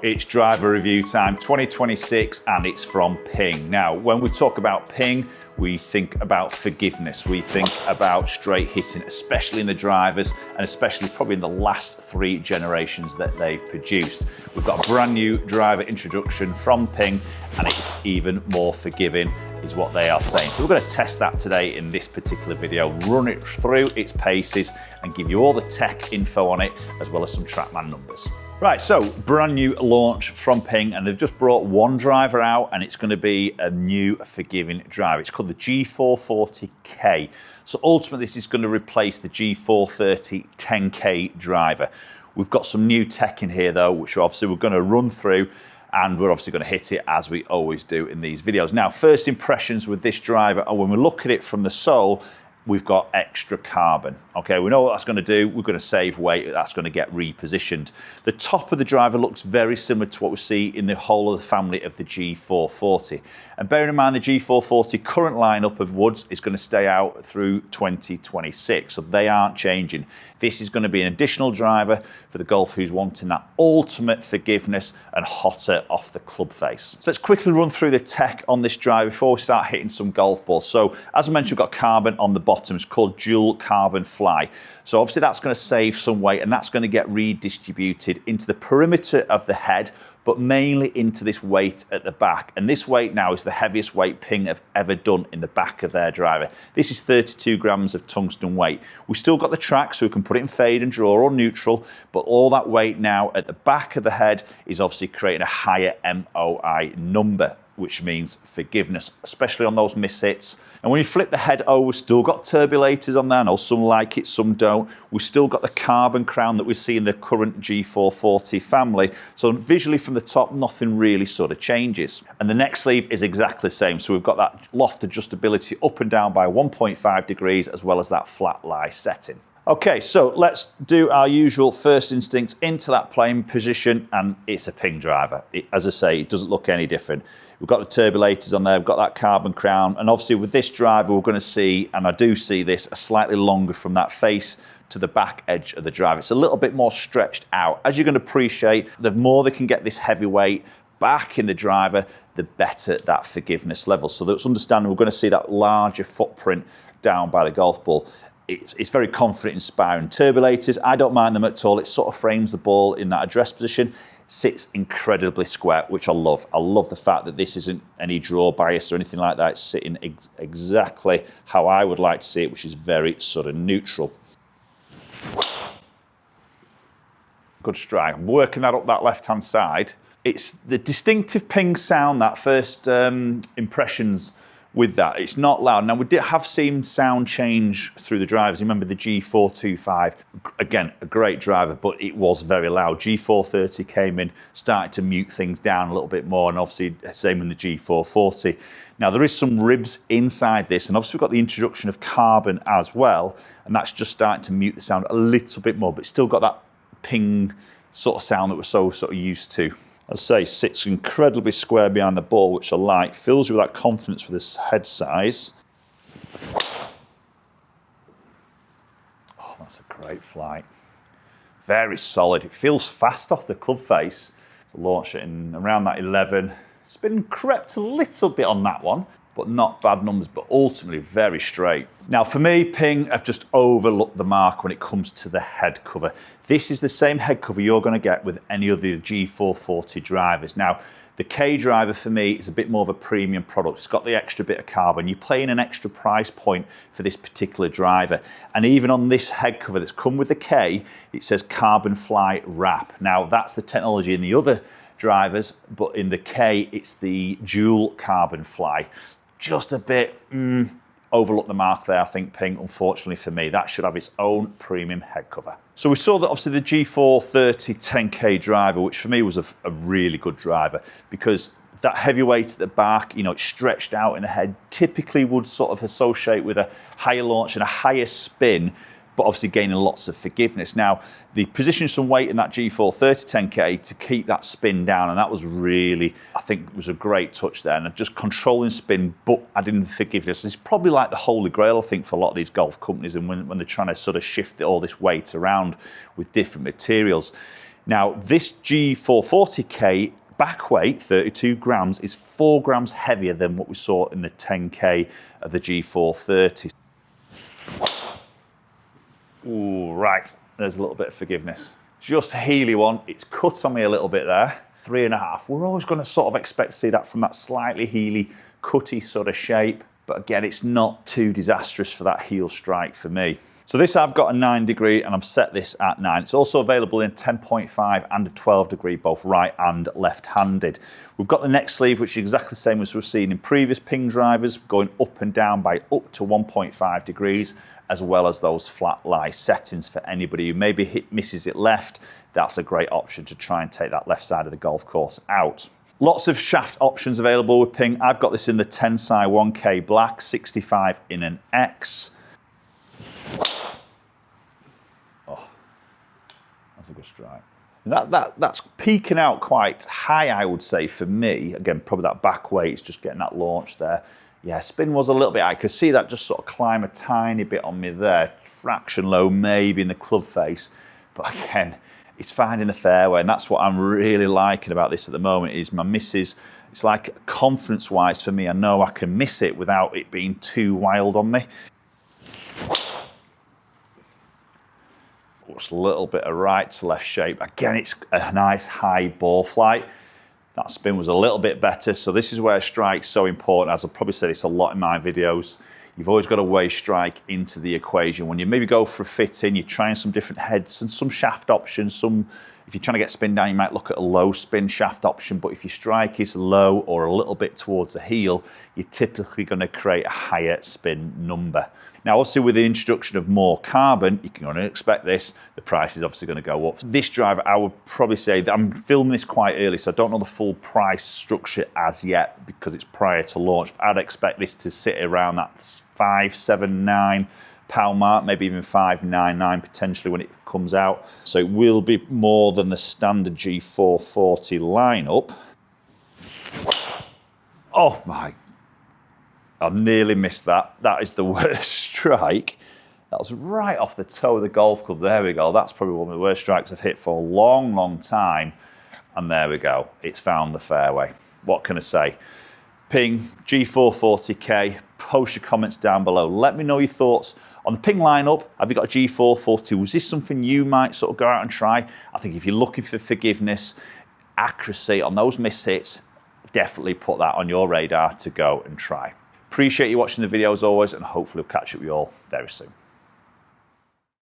It's driver review time 2026 and it's from Ping. Now, when we talk about Ping, we think about forgiveness. We think about straight hitting, especially in the drivers and especially probably in the last 3 generations that they've produced. We've got a brand new driver introduction from Ping and it's even more forgiving is what they are saying. So we're going to test that today in this particular video, run it through its paces and give you all the tech info on it as well as some TrackMan numbers. Right, so brand new launch from Ping and they've just brought one driver out and it's going to be a new forgiving driver. It's called the G440 K. So ultimately this is going to replace the G430 10K driver. We've got some new tech in here though, which obviously we're going to run through and we're obviously going to hit it as we always do in these videos. Now, first impressions with this driver are when we look at it from the sole, we've got extra carbon. Okay, we know what that's going to do. We're going to save weight. That's going to get repositioned. The top of the driver looks very similar to what we see in the whole of the family of the G440. And bearing in mind the G440 current lineup of woods is going to stay out through 2026, so they aren't changing. This is going to be an additional driver for the golfer who's wanting that ultimate forgiveness and hotter off the club face. So let's quickly run through the tech on this driver before we start hitting some golf balls. So as I mentioned, we've got carbon on the bottom. It's called dual carbon fly. So obviously that's going to save some weight and that's going to get redistributed into the perimeter of the head, but mainly into this weight at the back. And this weight now is the heaviest weight Ping have ever done in the back of their driver. This is 32 grams of tungsten weight. We've still got the track, so we can put it in fade and draw or neutral, but all that weight now at the back of the head is obviously creating a higher MOI number, which means forgiveness, especially on those miss hits. And when you flip the head over, we've still got turbulators on there. I know some like it, some don't. We've still got the carbon crown that we see in the current G440 family. So visually from the top, nothing really sort of changes. And the neck sleeve is exactly the same. So we've got that loft adjustability up and down by 1.5 degrees, as well as that flat lie setting. Okay, so let's do our usual first instincts into that playing position, and it's a Ping driver. As I say, it doesn't look any different. We've got the turbulators on there, we've got that carbon crown, and obviously with this driver, we're going to see, and I do see this, a slightly longer from that face to the back edge of the driver. It's a little bit more stretched out. As you're going to appreciate, the more they can get this heavy weight back in the driver, the better that forgiveness level. So that's understandable. We're going to see that larger footprint down by the golf ball. It's very confident inspiring. Turbulators, I don't mind them at all. It sort of frames the ball in that address position. Sits incredibly square, which I love. I love the fact that this isn't any draw bias or anything like that. It's sitting exactly how I would like to see it, which is very sort of neutral. Good strike. I'm working that up that left-hand side. It's the distinctive Ping sound, that first impressions with that. It's not loud. Now, we have seen sound change through the drivers. You remember the G425, again, a great driver, but it was very loud. G430 came in, started to mute things down a little bit more, and obviously same in the G440. Now, there is some ribs inside this, and obviously we've got the introduction of carbon as well, and that's just starting to mute the sound a little bit more, but still got that Ping sort of sound that we're so sort of used to. As I say, sits incredibly square behind the ball, which I like. Fills you with that confidence with this head size. Oh, that's a great flight. Very solid. It feels fast off the club face. Launch it in around that 11. It's been crept a little bit on that one, but not bad numbers, but ultimately very straight. Now for me, Ping have just overlooked the mark when it comes to the head cover. This is the same head cover you're going to get with any of the G440 drivers. Now, the K driver for me is a bit more of a premium product. It's got the extra bit of carbon. You're paying an extra price point for this particular driver. And even on this head cover that's come with the K, it says carbon fly wrap. Now that's the technology in the other drivers, but in the K, it's the dual carbon fly. Just a bit overlooked the mark there, I think, Ping, unfortunately for me. That should have its own premium head cover. So we saw that obviously the G430 10K driver, which for me was a really good driver because that heavy weight at the back, you know, it's stretched out in the head, typically would sort of associate with a higher launch and a higher spin, but obviously gaining lots of forgiveness. Now, the position some weight in that G430 10K to keep that spin down, and that was really, I think, was a great touch there. And just controlling spin, but adding the forgiveness. It's probably like the holy grail, I think, for a lot of these golf companies, and when they're trying to sort of shift all this weight around with different materials. Now, this G440K back weight, 32 grams, is 4 grams heavier than what we saw in the 10K of the G430. Ooh, right, there's a little bit of forgiveness. Just a Healy one, it's cut on me a little bit there. 3.5, we're always gonna sort of expect to see that from that slightly Healy, cutty sort of shape. But again, it's not too disastrous for that heel strike for me. So this I've got a 9 degree and I've set this at 9. It's also available in 10.5 and a 12 degree, both right and left-handed. We've got the neck sleeve, which is exactly the same as we've seen in previous Ping drivers, going up and down by up to 1.5 degrees, as well as those flat lie settings for anybody who maybe misses it left. That's a great option to try and take that left side of the golf course out. Lots of shaft options available with Ping. I've got this in the Tensai 1K black, 65 in an X. Oh, that's a good strike. That's peaking out quite high, I would say, for me. Again, probably that back weight is just getting that launch there. Yeah, spin was a little bit, I could see that just sort of climb a tiny bit on me there. Fraction low, maybe in the club face. But again, it's finding the fairway, and that's what I'm really liking about this at the moment, is my misses. It's like confidence-wise for me, I know I can miss it without it being too wild on me. Just a little bit of right to left shape. Again, it's a nice high ball flight. That spin was a little bit better, so this is where strike's so important. As I've probably said this a lot in my videos, you've always got to weigh strike into the equation. When you maybe go for a fit in, you're trying some different heads and some shaft options. If you're trying to get spin down, you might look at a low spin shaft option, but if your strike is low or a little bit towards the heel, you're typically going to create a higher spin number. Now, obviously, with the introduction of more carbon, you can only expect this. The price is obviously going to go up. This driver, I would probably say that I'm filming this quite early, so I don't know the full price structure as yet because it's prior to launch. But I'd expect this to sit around that £579 mark, maybe even £599 potentially when it comes out. So it will be more than the standard G440 lineup. Oh my, I nearly missed that. That is the worst strike. That was right off the toe of the golf club. There we go. That's probably one of the worst strikes I've hit for a long, long time. And there we go. It's found the fairway. What can I say? Ping G440K. Post your comments down below. Let me know your thoughts on the Ping lineup. Have you got a G440? Was this something you might sort of go out and try? I think if you're looking for forgiveness, accuracy on those miss hits, definitely put that on your radar to go and try. Appreciate you watching the video as always, and hopefully we'll catch up with you all very soon.